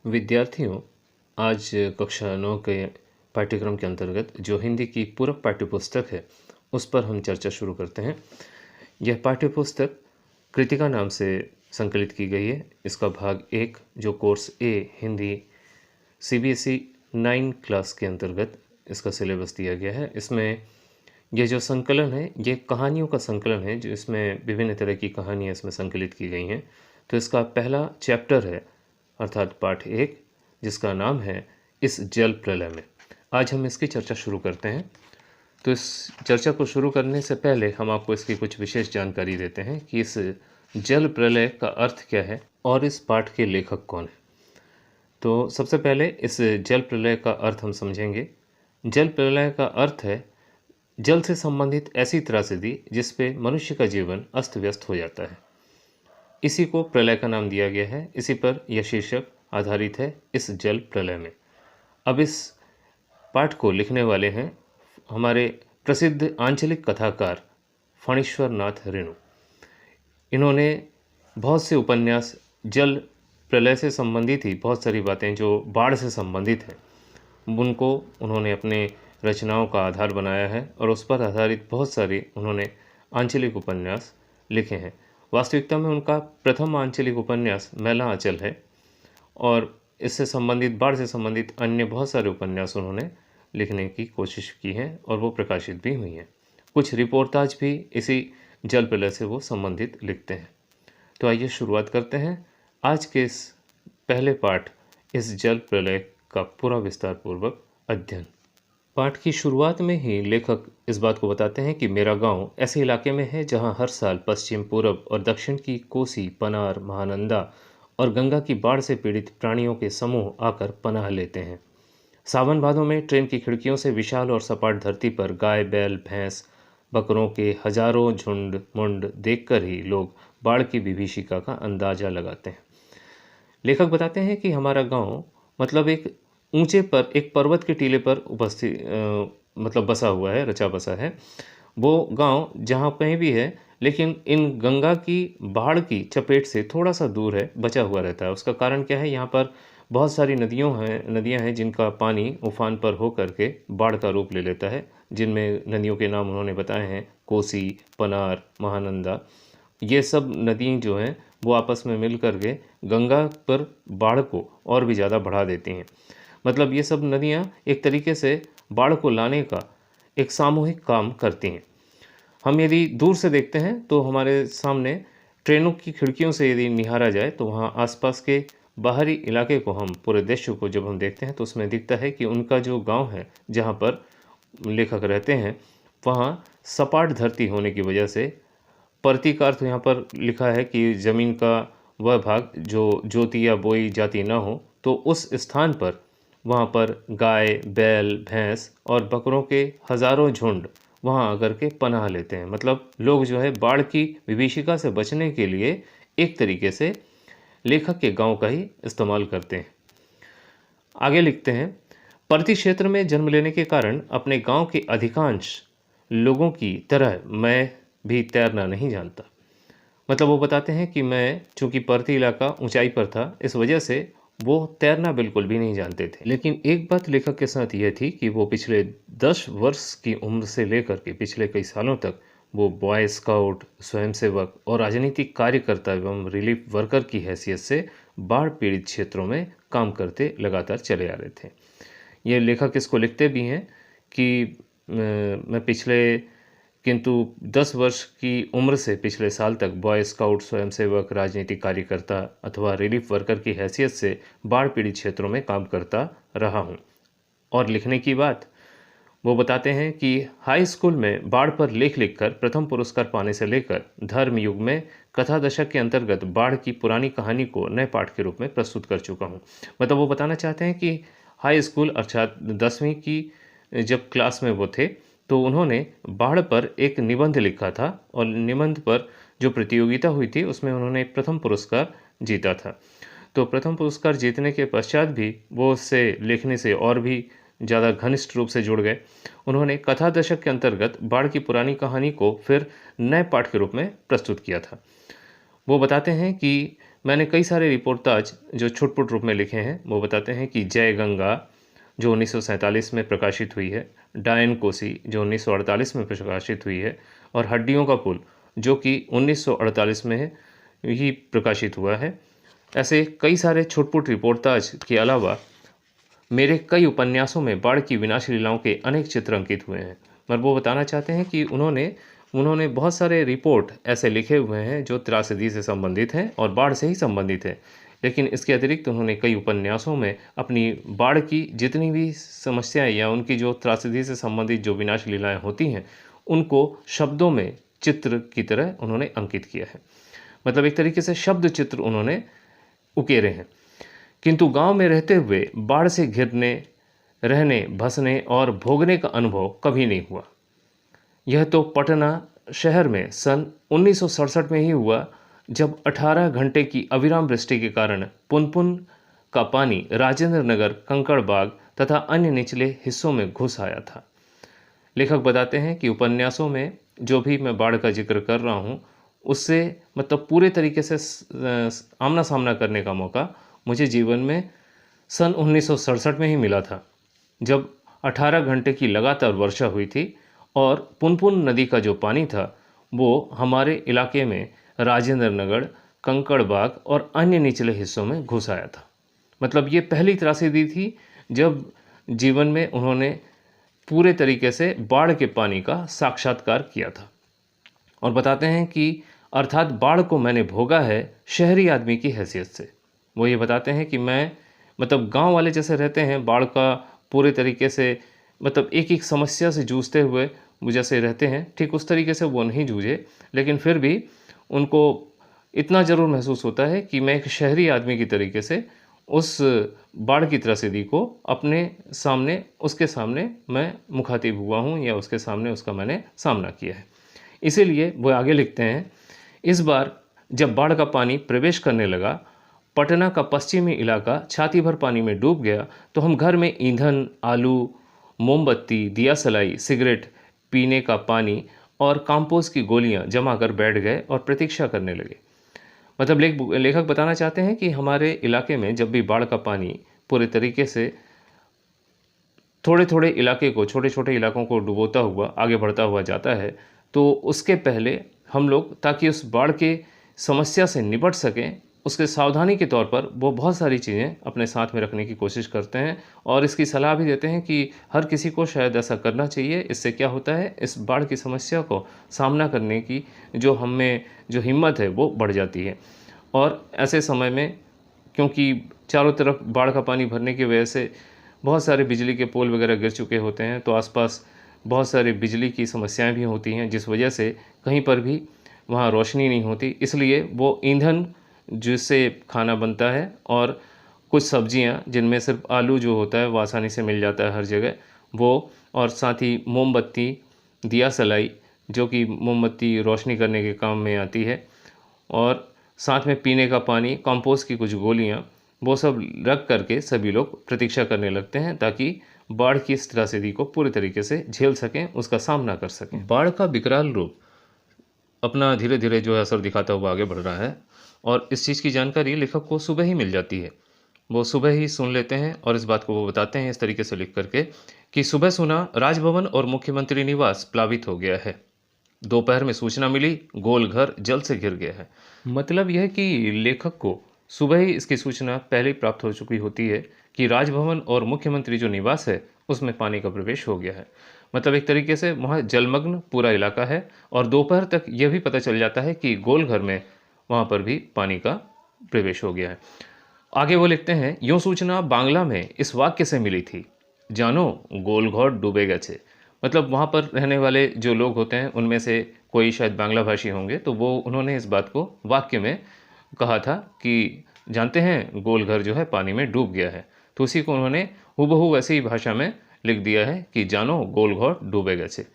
विद्यार्थियों, आज कक्षा 9 के पाठ्यक्रम के अंतर्गत जो हिंदी की पूरक पाठ्यपुस्तक है, उस पर हम चर्चा शुरू करते हैं। यह पाठ्यपुस्तक कृतिका नाम से संकलित की गई है। इसका भाग 1 जो कोर्स ए हिंदी सीबीएसई 9 क्लास के अंतर्गत इसका सिलेबस दिया गया है। इसमें यह जो संकलन है, ये कहानियों का संकलन है, जो इसमें विभिन्न तरह की कहानियाँ इसमें संकलित की गई हैं। तो इसका पहला चैप्टर है अर्थात पाठ 1, जिसका नाम है इस जल प्रलय में। आज हम इसकी चर्चा शुरू करते हैं। तो इस चर्चा को शुरू करने से पहले हम आपको इसकी कुछ विशेष जानकारी देते हैं कि इस जल प्रलय का अर्थ क्या है और इस पाठ के लेखक कौन है। तो सबसे पहले इस जल प्रलय का अर्थ हम समझेंगे। जल प्रलय का अर्थ है जल से संबंधित ऐसी त्रासदी जिस पे मनुष्य का जीवन अस्त व्यस्त हो जाता है। इसी को प्रलय का नाम दिया गया है। इसी पर यह शीर्षक आधारित है, इस जल प्रलय में। अब इस पाठ को लिखने वाले हैं हमारे प्रसिद्ध आंचलिक कथाकार फणीश्वर नाथ रेणु। इन्होंने बहुत से उपन्यास जल प्रलय से संबंधित ही बहुत सारी बातें जो बाढ़ से संबंधित हैं, उनको उन्होंने अपने रचनाओं का आधार बनाया है और उस पर आधारित बहुत सारे उन्होंने आंचलिक उपन्यास लिखे हैं। वास्तविकता में उनका प्रथम आंचलिक उपन्यास मैला आंचल है और इससे संबंधित बाढ़ से संबंधित अन्य बहुत सारे उपन्यास उन्होंने लिखने की कोशिश की है और वो प्रकाशित भी हुई हैं। कुछ रिपोर्टाज भी इसी जल प्रलय से वो संबंधित लिखते हैं। तो आइए शुरुआत करते हैं आज के इस पहले पाठ, इस जल प्रलय का पूरा विस्तार पूर्वक अध्ययन। पाठ की शुरुआत में ही लेखक इस बात को बताते हैं कि मेरा गांव ऐसे इलाके में है जहां हर साल पश्चिम, पूरब और दक्षिण की कोसी, पनार, महानंदा और गंगा की बाढ़ से पीड़ित प्राणियों के समूह आकर पनाह लेते हैं। सावन भादों में ट्रेन की खिड़कियों से विशाल और सपाट धरती पर गाय, बैल, भैंस, बकरों के हजारों झुंड मुंड देखकर ही लोग बाढ़ की विभीषिका का अंदाजा लगाते हैं। लेखक बताते हैं कि हमारा गांव मतलब एक ऊंचे पर एक पर्वत के टीले पर मतलब बसा हुआ है, रचा बसा है। वो गांव जहां कहीं भी है, लेकिन इन गंगा की बाढ़ की चपेट से थोड़ा सा दूर है, बचा हुआ रहता है। उसका कारण क्या है? यहाँ पर बहुत सारी नदियां हैं जिनका पानी उफान पर हो करके बाढ़ का रूप ले लेता है, जिनमें नदियों के नाम उन्होंने बताए हैं कोसी, पनार, महानंदा। ये सब नदियाँ जो हैं वो आपस में मिल करके गंगा पर बाढ़ को और भी ज़्यादा बढ़ा देती हैं। मतलब ये सब नदियाँ एक तरीके से बाढ़ को लाने का एक सामूहिक काम करती हैं। हम यदि दूर से देखते हैं तो हमारे सामने ट्रेनों की खिड़कियों से यदि निहारा जाए तो वहाँ आसपास के बाहरी इलाके को, हम पूरे दृश्य को जब हम देखते हैं तो उसमें दिखता है कि उनका जो गांव है जहाँ पर लेखक रहते हैं, वहाँ सपाट धरती होने की वजह से परती का अर्थ यहाँ पर लिखा है कि ज़मीन का वह भाग जो जोती या बोई जाती ना हो, तो उस स्थान पर वहाँ पर गाय, बैल, भैंस और बकरों के हज़ारों झुंड वहाँ आकर के पनाह लेते हैं। मतलब लोग जो है बाढ़ की विभीषिका से बचने के लिए एक तरीके से लेखक के गांव का ही इस्तेमाल करते हैं। आगे लिखते हैं, परती क्षेत्र में जन्म लेने के कारण अपने गांव के अधिकांश लोगों की तरह मैं भी तैरना नहीं जानता। मतलब वो बताते हैं कि मैं, चूँकि परती इलाका ऊंचाई पर था, इस वजह से वो तैरना बिल्कुल भी नहीं जानते थे। लेकिन एक बात लेखक के साथ यह थी कि वो पिछले 10 वर्ष की उम्र से लेकर के पिछले कई सालों तक वो बॉय स्काउट, स्वयंसेवक और राजनीतिक कार्यकर्ता एवं रिलीफ वर्कर की हैसियत से बाढ़ पीड़ित क्षेत्रों में काम करते लगातार चले आ रहे थे। ये लेखक इसको लिखते भी हैं कि मैं पिछले किंतु 10 वर्ष की उम्र से पिछले साल तक बॉय स्काउट, स्वयंसेवक, राजनीतिक कार्यकर्ता अथवा रिलीफ वर्कर की हैसियत से बाढ़ पीड़ित क्षेत्रों में काम करता रहा हूँ। और लिखने की बात, वो बताते हैं कि हाई स्कूल में बाढ़ पर लेख लिखकर प्रथम पुरस्कार पाने से लेकर धर्म युग में कथा दशक के अंतर्गत बाढ़ की पुरानी कहानी को नए पाठ के रूप में प्रस्तुत कर चुका हूँ। मतलब वो बताना चाहते हैं कि हाई स्कूल अर्थात 10वीं की जब क्लास में वो थे तो उन्होंने बाढ़ पर एक निबंध लिखा था और निबंध पर जो प्रतियोगिता हुई थी उसमें उन्होंने प्रथम पुरस्कार जीता था। तो प्रथम पुरस्कार जीतने के पश्चात भी वो उससे लिखने से और भी ज़्यादा घनिष्ठ रूप से जुड़ गए। उन्होंने कथा दशक के अंतर्गत बाढ़ की पुरानी कहानी को फिर नए पाठ के रूप में प्रस्तुत किया था। वो बताते हैं कि मैंने कई सारे रिपोर्टाज जो छुटपुट रूप में लिखे हैं, वो बताते हैं कि जय गंगा जो 1947 में प्रकाशित हुई है, डायन कोसी जो 1948 में प्रकाशित हुई है, और हड्डियों का पुल जो कि 1948 में ही प्रकाशित हुआ है। ऐसे कई सारे छुटपुट रिपोर्टाज के अलावा मेरे कई उपन्यासों में बाढ़ की विनाश लीलाओं के अनेक चित्र अंकित हुए हैं। और वो बताना चाहते हैं कि उन्होंने बहुत सारे रिपोर्ट ऐसे लिखे हुए हैं जो त्रासदी से संबंधित हैं और बाढ़ से ही संबंधित हैं, लेकिन इसके अतिरिक्त उन्होंने कई उपन्यासों में अपनी बाढ़ की जितनी भी समस्याएं या उनकी जो त्रासदी से संबंधित जो विनाश लीलाएं होती हैं उनको शब्दों में चित्र की तरह उन्होंने अंकित किया है। मतलब एक तरीके से शब्द चित्र उन्होंने उकेरे हैं। किंतु गांव में रहते हुए बाढ़ से घिरने, रहने, भसने और भोगने का अनुभव कभी नहीं हुआ। यह तो पटना शहर में सन 1967 में ही हुआ, जब 18 घंटे की अविराम वृष्टि के कारण पुनपुन का पानी राजेंद्र नगर, कंकड़बाग तथा अन्य निचले हिस्सों में घुस आया था। लेखक बताते हैं कि उपन्यासों में जो भी मैं बाढ़ का जिक्र कर रहा हूँ उससे मतलब पूरे तरीके से आमना सामना करने का मौका मुझे जीवन में सन 1967 में ही मिला था, जब 18 घंटे की लगातार वर्षा हुई थी और पुनपुन नदी का जो पानी था वो हमारे इलाके में राजेंद्र नगर, कंकड़बाग और अन्य निचले हिस्सों में घुस आया था। मतलब ये पहली त्रासदी थी जब जीवन में उन्होंने पूरे तरीके से बाढ़ के पानी का साक्षात्कार किया था। और बताते हैं कि अर्थात बाढ़ को मैंने भोगा है शहरी आदमी की हैसियत से। वो ये बताते हैं कि मैं मतलब गांव वाले जैसे रहते हैं, बाढ़ का पूरे तरीके से मतलब एक एक समस्या से जूझते हुए वो जैसे रहते हैं, ठीक उस तरीके से वो नहीं जूझे, लेकिन फिर भी उनको इतना ज़रूर महसूस होता है कि मैं एक शहरी आदमी की तरीके से उस बाढ़ की त्रासदी को अपने सामने, उसके सामने मैं मुखातिब हुआ हूँ या उसके सामने उसका मैंने सामना किया है। इसीलिए वो आगे लिखते हैं, इस बार जब बाढ़ का पानी प्रवेश करने लगा, पटना का पश्चिमी इलाका छाती भर पानी में डूब गया, तो हम घर में ईंधन, आलू, मोमबत्ती, दिया सलाई, सिगरेट, पीने का पानी और कंपोस्ट की गोलियां जमा कर बैठ गए और प्रतीक्षा करने लगे। मतलब लेखक बताना चाहते हैं कि हमारे इलाके में जब भी बाढ़ का पानी पूरे तरीके से थोड़े थोड़े इलाके को, छोटे छोटे इलाकों को डुबोता हुआ आगे बढ़ता हुआ जाता है, तो उसके पहले हम लोग ताकि उस बाढ़ के समस्या से निपट सकें, उसके सावधानी के तौर पर वो बहुत सारी चीज़ें अपने साथ में रखने की कोशिश करते हैं और इसकी सलाह भी देते हैं कि हर किसी को शायद ऐसा करना चाहिए। इससे क्या होता है, इस बाढ़ की समस्या को सामना करने की जो हम में जो हिम्मत है वो बढ़ जाती है। और ऐसे समय में क्योंकि चारों तरफ बाढ़ का पानी भरने की वजह से बहुत सारे बिजली के पोल वगैरह गिर चुके होते हैं, तो आसपास बहुत सारी बिजली की समस्याएं भी होती हैं, जिस वजह से कहीं पर भी वहाँ रोशनी नहीं होती। इसलिए वो ईंधन जिससे खाना बनता है और कुछ सब्जियां जिनमें सिर्फ आलू जो होता है वो आसानी से मिल जाता है हर जगह, वो, और साथ ही मोमबत्ती, दिया सलाई जो कि मोमबत्ती रोशनी करने के काम में आती है, और साथ में पीने का पानी, कंपोस्ट की कुछ गोलियां, वो सब रख करके सभी लोग प्रतीक्षा करने लगते हैं ताकि बाढ़ की इस त्रासदी को पूरी तरीके से झेल सकें, उसका सामना कर सकें। बाढ़ का विकराल रूप अपना धीरे धीरे जो है असर दिखाता हुआ आगे बढ़ रहा है और इस चीज़ की जानकारी लेखक को सुबह ही मिल जाती है। वो सुबह ही सुन लेते हैं और इस बात को वो बताते हैं इस तरीके से लिख करके कि सुबह सुना राजभवन और मुख्यमंत्री निवास प्लावित हो गया है। दोपहर में सूचना मिली, गोल घर जल से घिर गया है। मतलब यह कि लेखक को सुबह ही इसकी सूचना पहले ही प्राप्त हो चुकी होती है कि राजभवन और मुख्यमंत्री जो निवास है उसमें पानी का प्रवेश हो गया है। मतलब एक तरीके से वहाँ जलमग्न पूरा इलाका है और दोपहर तक यह भी पता चल जाता है कि गोल घर में वहाँ पर भी पानी का प्रवेश हो गया है। आगे वो लिखते हैं, यूँ सूचना बांग्ला में इस वाक्य से मिली थी, जानो गोलघर डूबे गए। मतलब वहाँ पर रहने वाले जो लोग होते हैं उनमें से कोई शायद बांग्ला भाषी होंगे, तो वो उन्होंने इस बात को वाक्य में कहा था कि जानते हैं गोलघर जो है पानी में डूब गया है। तो उसी को उन्होंने हूबहू वैसी ही भाषा में लिख दिया है कि जानो गोलघर डूबे गए।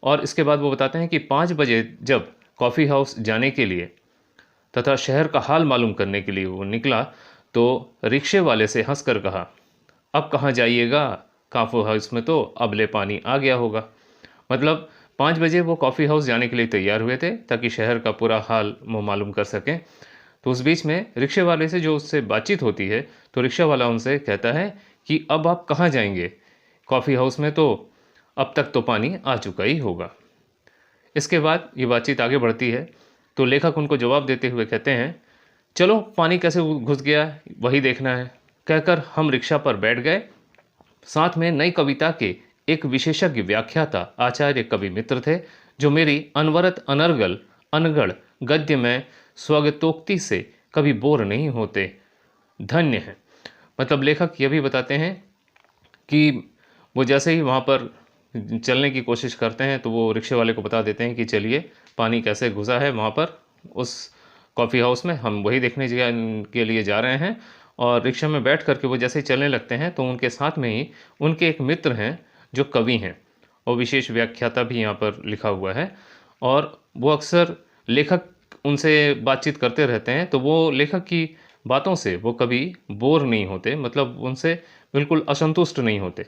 और इसके बाद वो बताते हैं कि 5 बजे जब कॉफ़ी हाउस जाने के लिए तथा शहर का हाल मालूम करने के लिए वो निकला, तो रिक्शे वाले से हंसकर कहा, अब कहाँ जाइएगा, कॉफ़ी हाउस में तो अबले पानी आ गया होगा। मतलब 5 बजे वो कॉफ़ी हाउस जाने के लिए तैयार हुए थे ताकि शहर का पूरा हाल वो मालूम कर सकें। तो उस बीच में रिक्शे वाले से जो उससे बातचीत होती है, तो रिक्शा वाला उनसे कहता है कि अब आप कहाँ जाएँगे? कॉफ़ी हाउस में तो अब तक तो पानी आ चुका ही होगा। इसके बाद ये बातचीत आगे बढ़ती है, तो लेखक उनको जवाब देते हुए कहते हैं, चलो पानी कैसे घुस गया वही देखना है। कहकर हम रिक्शा पर बैठ गए। साथ में नई कविता के एक विशेषज्ञ व्याख्याता आचार्य कवि मित्र थे, जो मेरी अनवरत अनर्गल अनगढ़ गद्य में स्वगतोक्ति से कभी बोर नहीं होते। धन्य है। मतलब लेखक ये भी बताते हैं कि वो जैसे ही वहाँ पर चलने की कोशिश करते हैं, तो वो रिक्शे वाले को बता देते हैं कि चलिए पानी कैसे घुसा है वहाँ पर उस कॉफ़ी हाउस में, हम वही देखने के लिए जा रहे हैं। और रिक्शा में बैठ कर के वो जैसे ही चलने लगते हैं, तो उनके साथ में ही उनके एक मित्र हैं जो कवि हैं, और विशेष व्याख्याता भी यहाँ पर लिखा हुआ है। और वो अक्सर लेखक उनसे बातचीत करते रहते हैं, तो वो लेखक की बातों से वो कभी बोर नहीं होते, मतलब उनसे बिल्कुल असंतुष्ट नहीं होते।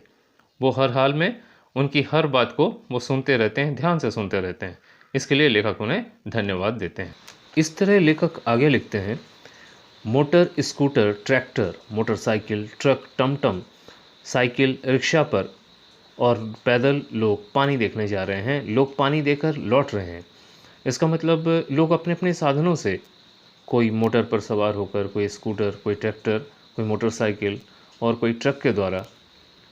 वो हर हाल में उनकी हर बात को वो सुनते रहते हैं, ध्यान से सुनते रहते हैं। इसके लिए लेखक उन्हें धन्यवाद देते हैं। इस तरह लेखक आगे लिखते हैं, motor, scooter, tractor, motorcycle, truck, टमटम, साइकिल, रिक्शा पर और पैदल लोग पानी देखने जा रहे हैं। लोग पानी देकर लौट रहे हैं। इसका मतलब लोग अपने अपने साधनों से, कोई मोटर पर सवार होकर, कोई स्कूटर, कोई ट्रैक्टर, कोई मोटरसाइकिल और कोई ट्रक के द्वारा,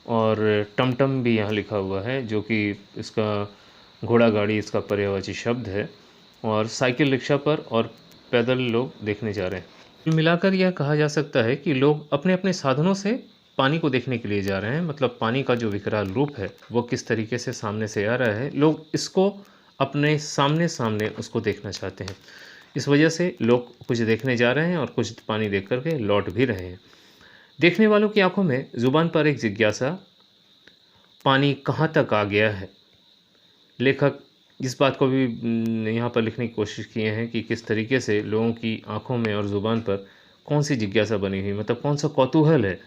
और टमटम भी यहाँ लिखा हुआ है जो कि इसका घोड़ा गाड़ी इसका पर्यायवाची शब्द है, और साइकिल, रिक्शा पर और पैदल लोग देखने जा रहे हैं। कुल मिलाकर यह कहा जा सकता है कि लोग अपने अपने साधनों से पानी को देखने के लिए जा रहे हैं। मतलब पानी का जो विकराल रूप है वो किस तरीके से सामने से आ रहा है, लोग इसको अपने सामने सामने उसको देखना चाहते हैं। इस वजह से लोग कुछ देखने जा रहे हैं और कुछ पानी देख कर के लौट भी रहे हैं। देखने वालों की आंखों में जुबान पर एक जिज्ञासा, पानी कहाँ तक आ गया है। लेखक इस बात को भी यहाँ पर लिखने की कोशिश किए हैं कि किस तरीके से लोगों की आंखों में और ज़ुबान पर कौन सी जिज्ञासा बनी हुई, मतलब कौन सा कौतूहल है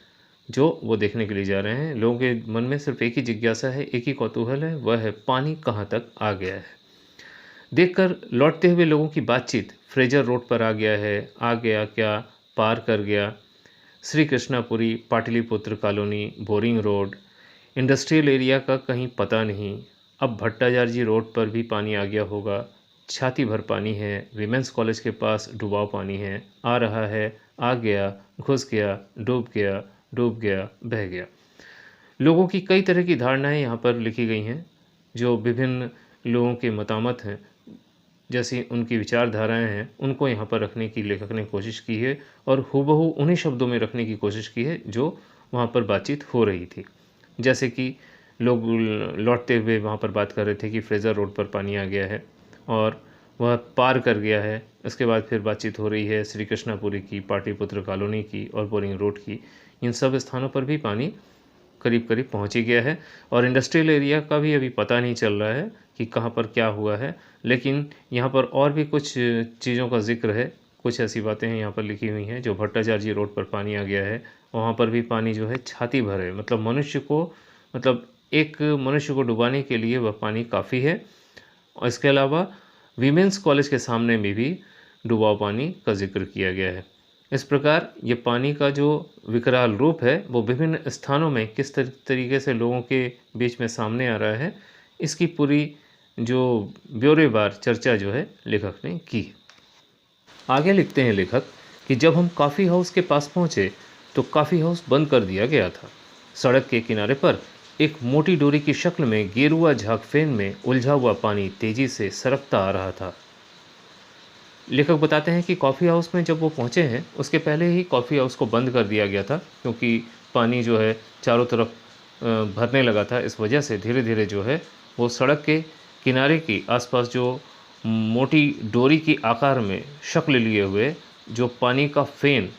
जो वो देखने के लिए जा रहे हैं। लोगों के मन में सिर्फ एक ही जिज्ञासा है, एक ही कौतूहल है, वह है पानी कहाँ तक आ गया है। देखकर लौटते हुए लोगों की बातचीत, फ्रेजर रोड पर आ गया है, आ गया क्या, पार कर गया, Shri Krishnapuri, Pataliputra colony, boring road, industrial area का कहीं पता नहीं, अब भट्टाचार्य रोड पर भी पानी आ गया होगा, छाती भर पानी है, विमेंस कॉलेज के पास डुबाव पानी है, आ रहा है, आ गया, घुस गया, डूब गया, बह गया। लोगों की कई तरह की धारणाएं यहाँ पर लिखी गई हैं, जो विभिन्न लोगों के मतामत हैं, जैसी उनकी विचारधाराएं हैं, उनको यहाँ पर रखने की लेखक ने कोशिश की है, और हूबहू उन्हीं शब्दों में रखने की कोशिश की है जो वहाँ पर बातचीत हो रही थी। जैसे कि लोग लौटते हुए वहाँ पर बात कर रहे थे कि फ्रेज़र रोड पर पानी आ गया है और वह पार कर गया है। इसके बाद फिर बातचीत हो रही है श्री कृष्णापुरी की, पाटलिपुत्र कॉलोनी की और बोरिंग रोड की। इन सब स्थानों पर भी पानी करीब करीब पहुँच ही गया है, और इंडस्ट्रियल एरिया का भी अभी पता नहीं चल रहा है कि कहाँ पर क्या हुआ है। लेकिन यहाँ पर और भी कुछ चीज़ों का जिक्र है, कुछ ऐसी बातें हैं यहाँ पर लिखी हुई हैं। जो भट्टाचार्य रोड पर पानी आ गया है, वहाँ पर भी पानी जो है छाती भर है, मतलब मनुष्य को, मतलब एक मनुष्य को डुबाने के लिए वह पानी काफ़ी है। और इसके अलावा वीमेंस कॉलेज के सामने में भी डुबाव पानी का जिक्र किया गया है। इस प्रकार ये पानी का जो विकराल रूप है वो विभिन्न स्थानों में किस तरीके से लोगों के बीच में सामने आ रहा है, इसकी पूरी जो ब्यौरेवार चर्चा जो है लेखक ने की। आगे लिखते हैं लेखक कि जब हम कॉफ़ी हाउस के पास पहुँचे तो कॉफ़ी हाउस बंद कर दिया गया था। सड़क के किनारे पर एक मोटी डोरी की शक्ल में गेरुआ झागफेन में उलझा हुआ पानी तेजी से सरकता आ रहा था। लेखक बताते हैं कि कॉफ़ी हाउस में जब वो पहुँचे हैं, उसके पहले ही कॉफ़ी हाउस को बंद कर दिया गया था, क्योंकि पानी जो है चारों तरफ भरने लगा था। इस वजह से धीरे धीरे जो है वो सड़क के किनारे की आसपास जो मोटी डोरी की आकार में शक्ल लिए हुए जो पानी का फेन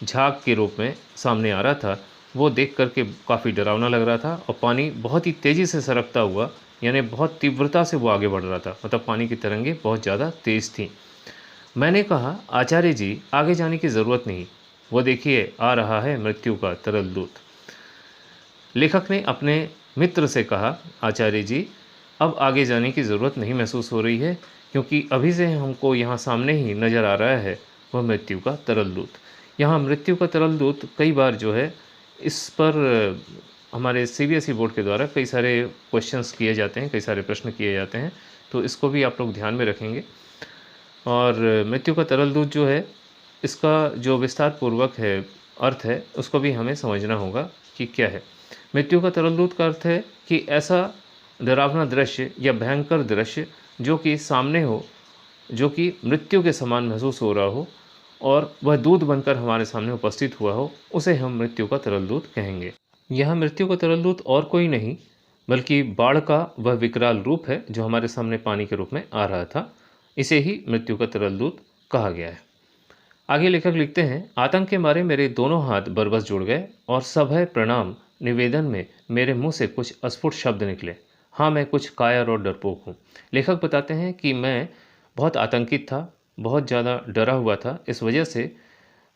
झाग के रूप में सामने आ रहा था, वो देख करके काफ़ी डरावना लग रहा था। और पानी बहुत ही तेज़ी से सरकता हुआ, यानी बहुत तीव्रता से वो आगे बढ़ रहा था, मतलब पानी की तरंगें बहुत ज़्यादा तेज़ थीं। मैंने कहा, आचार्य जी आगे जाने की ज़रूरत नहीं, वो देखिए आ रहा है मृत्यु का तरल दूत। लेखक ने अपने मित्र से कहा, आचार्य जी अब आगे जाने की ज़रूरत नहीं महसूस हो रही है, क्योंकि अभी से हमको यहाँ सामने ही नज़र आ रहा है वह मृत्यु का तरल दूत। यहाँ मृत्यु का तरल दूत कई बार जो है इस पर हमारे सीबीएसई बोर्ड के द्वारा कई सारे क्वेश्चंस किए जाते हैं, कई सारे प्रश्न किए जाते हैं, तो इसको भी आप लोग ध्यान में रखेंगे। और मृत्यु का तरल दूत जो है, इसका जो विस्तार पूर्वक है अर्थ है, उसको भी हमें समझना होगा कि क्या है। मृत्यु का तरल दूत का अर्थ है कि ऐसा डरावना दृश्य या भयंकर दृश्य जो कि सामने हो, जो कि मृत्यु के समान महसूस हो रहा हो और वह दूत बनकर हमारे सामने उपस्थित हुआ हो, उसे हम मृत्यु का तरल दूत कहेंगे। यह मृत्यु का तरल दूत और कोई नहीं बल्कि बाढ़ का वह विकराल रूप है जो हमारे सामने पानी के रूप में आ रहा था। इसे ही मृत्यु का तरल दूत कहा गया है। आगे लेखक लिखते हैं, आतंक के मारे मेरे दोनों हाथ बरबस जुड़ गए और सभय प्रणाम निवेदन में मेरे मुंह से कुछ अस्फुट शब्द निकले। हाँ, मैं कुछ कायर और डरपोक हूँ। लेखक बताते हैं कि मैं बहुत आतंकित था, बहुत ज़्यादा डरा हुआ था। इस वजह से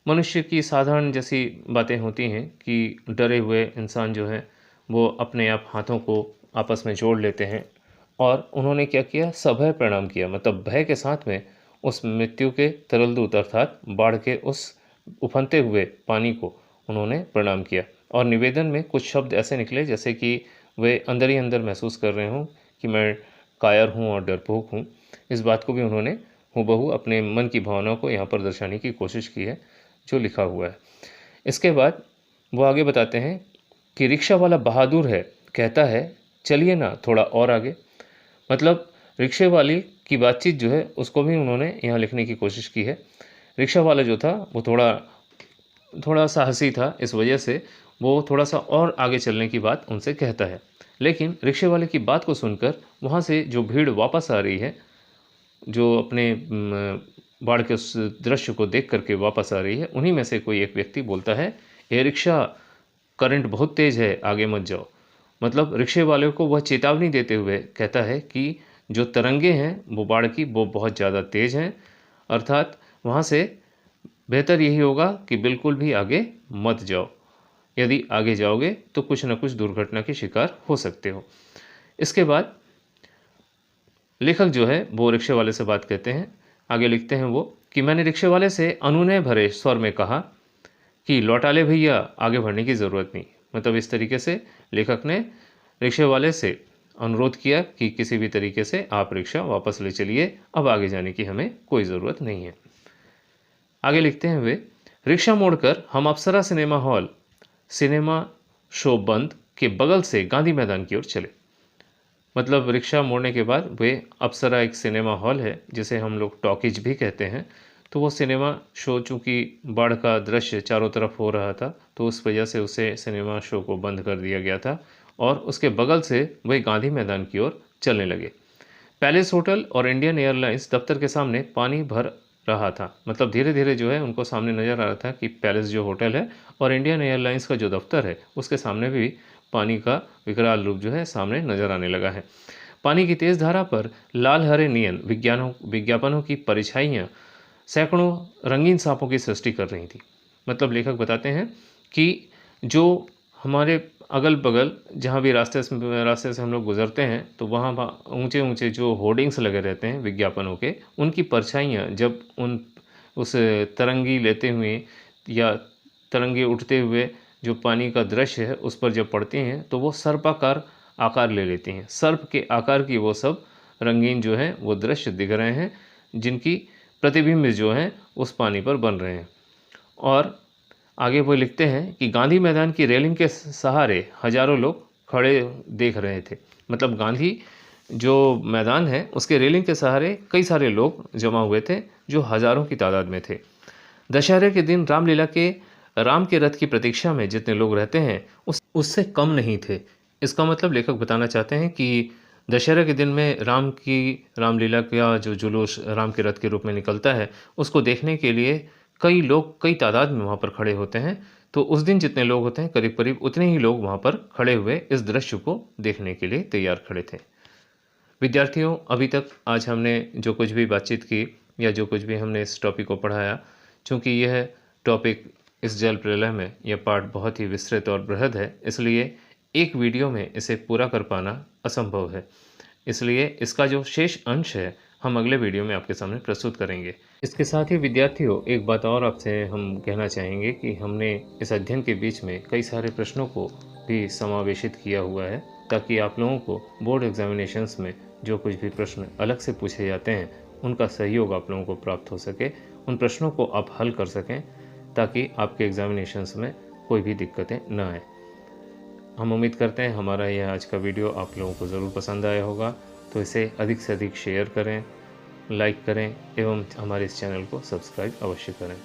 मनुष्य की साधारण जैसी बातें होती हैं कि डरे हुए इंसान जो है वो अपने आप हाथों को आपस में जोड़ लेते हैं, और उन्होंने क्या किया, सभय प्रणाम किया। मतलब भय के साथ में उस मृत्यु के तरल दूत अर्थात बाढ़ के उस उफनते हुए पानी को उन्होंने प्रणाम किया। और निवेदन में कुछ शब्द ऐसे निकले जैसे कि वे अंदर ही अंदर महसूस कर रहे हों कि मैं कायर हूँ और डरपोक हूँ। इस बात को भी उन्होंने हूबहू अपने मन की भावनाओं को यहाँ पर दर्शाने की कोशिश की है जो लिखा हुआ है। इसके बाद वो आगे बताते हैं कि रिक्शा वाला बहादुर है, कहता है चलिए ना थोड़ा और आगे। मतलब रिक्शे वाली की बातचीत जो है उसको भी उन्होंने यहाँ लिखने की कोशिश की है। रिक्शा वाला जो था वो थोड़ा साहसी था, इस वजह से वो थोड़ा सा और आगे चलने की बात उनसे कहता है। लेकिन रिक्शे वाले की बात को सुनकर वहाँ से जो भीड़ वापस आ रही है, जो अपने बाढ़ के उस दृश्य को देख करके वापस आ रही है, उन्हीं में से कोई एक व्यक्ति बोलता है, ये रिक्शा करंट बहुत तेज़ है, आगे मत जाओ। मतलब रिक्शे वाले को वह चेतावनी देते हुए कहता है कि जो तरंगे हैं वो बाढ़ की वो बहुत ज़्यादा तेज़ हैं, अर्थात वहाँ से बेहतर यही होगा कि बिल्कुल भी आगे मत जाओ। यदि आगे जाओगे तो कुछ न कुछ दुर्घटना के शिकार हो सकते हो। इसके बाद लेखक जो है वो रिक्शे वाले से बात कहते हैं। आगे लिखते हैं वो कि मैंने रिक्शे वाले से अनुनय भरे स्वर में कहा कि लौटा ले भैया, आगे बढ़ने की ज़रूरत नहीं। मतलब इस तरीके से लेखक ने रिक्शे वाले से अनुरोध किया कि किसी भी तरीके से आप रिक्शा वापस ले चलिए, अब आगे जाने की हमें कोई ज़रूरत नहीं है। आगे लिखते हैं वे, रिक्शा मोड़कर हम अप्सरा सिनेमा हॉल, सिनेमा शो बंद के बगल से गांधी मैदान की ओर चले। मतलब रिक्शा मोड़ने के बाद वे अप्सरा एक सिनेमा हॉल है जिसे हम लोग टॉकीज भी कहते हैं, तो वो सिनेमा शो चूँकि बाढ़ का दृश्य चारों तरफ हो रहा था तो उस वजह से उसे सिनेमा शो को बंद कर दिया गया था, और उसके बगल से वे गांधी मैदान की ओर चलने लगे। पैलेस होटल और इंडियन एयरलाइंस दफ्तर के सामने पानी भर रहा था। मतलब धीरे धीरे जो है उनको सामने नज़र आ रहा था कि पैलेस जो होटल है और इंडियन एयरलाइंस का जो दफ्तर है उसके सामने भी पानी का विकराल रूप जो है सामने नजर आने लगा है। पानी की तेज़ धारा पर लाल हरे नियन विज्ञापनों की परिछाइयाँ सैकड़ों रंगीन सांपों की सृष्टि कर रही थी। मतलब लेखक बताते हैं कि जो हमारे अगल बगल जहाँ भी रास्ते से हम लोग गुजरते हैं तो वहाँ ऊंचे ऊंचे जो होर्डिंग्स लगे रहते हैं विज्ञापनों के, उनकी परछाइयाँ जब उस तरंगी लेते हुए या तरंगे उठते हुए जो पानी का दृश्य है उस पर जब पड़ती हैं तो वो सर्पाकार आकार ले लेती हैं। सर्प के आकार की वो सब रंगीन जो है वो दृश्य दिख रहे हैं, जिनकी प्रतिबिंब जो हैं उस पानी पर बन रहे हैं। और आगे वो लिखते हैं कि गांधी मैदान की रेलिंग के सहारे हजारों लोग खड़े देख रहे थे। मतलब गांधी जो मैदान है उसके रेलिंग के सहारे कई सारे लोग जमा हुए थे जो हजारों की तादाद में थे। दशहरे के दिन रामलीला के राम के रथ की प्रतीक्षा में जितने लोग रहते हैं उससे कम नहीं थे। इसका मतलब लेखक बताना चाहते हैं कि दशहरे के दिन में रामलीला का जो जुलूस राम के रथ के रूप में निकलता है उसको देखने के लिए कई लोग कई तादाद में वहाँ पर खड़े होते हैं। तो उस दिन जितने लोग होते हैं करीब करीब उतने ही लोग वहाँ पर खड़े हुए इस दृश्य को देखने के लिए तैयार खड़े थे। विद्यार्थियों, अभी तक आज हमने जो कुछ भी बातचीत की या जो कुछ भी हमने इस टॉपिक को पढ़ाया, चूँकि यह टॉपिक इस जल प्रलय में यह पाठ बहुत ही विस्तृत और बृहद है, इसलिए एक वीडियो में इसे पूरा कर पाना असंभव है। इसलिए इसका जो शेष अंश है हम अगले वीडियो में आपके सामने प्रस्तुत करेंगे। इसके साथ ही विद्यार्थियों, एक बात और आपसे हम कहना चाहेंगे कि हमने इस अध्ययन के बीच में कई सारे प्रश्नों को भी समावेशित किया हुआ है, ताकि आप लोगों को बोर्ड एग्जामिनेशंस में जो कुछ भी प्रश्न अलग से पूछे जाते हैं उनका सहयोग आप लोगों को प्राप्त हो सके, उन प्रश्नों को आप हल कर सकें, ताकि आपके एग्जामिनेशंस में कोई भी दिक्कतें न आए। हम उम्मीद करते हैं हमारा यह आज का वीडियो आप लोगों को ज़रूर पसंद आया होगा, तो इसे अधिक से अधिक शेयर करें, लाइक करें एवं हमारे इस चैनल को सब्सक्राइब अवश्य करें।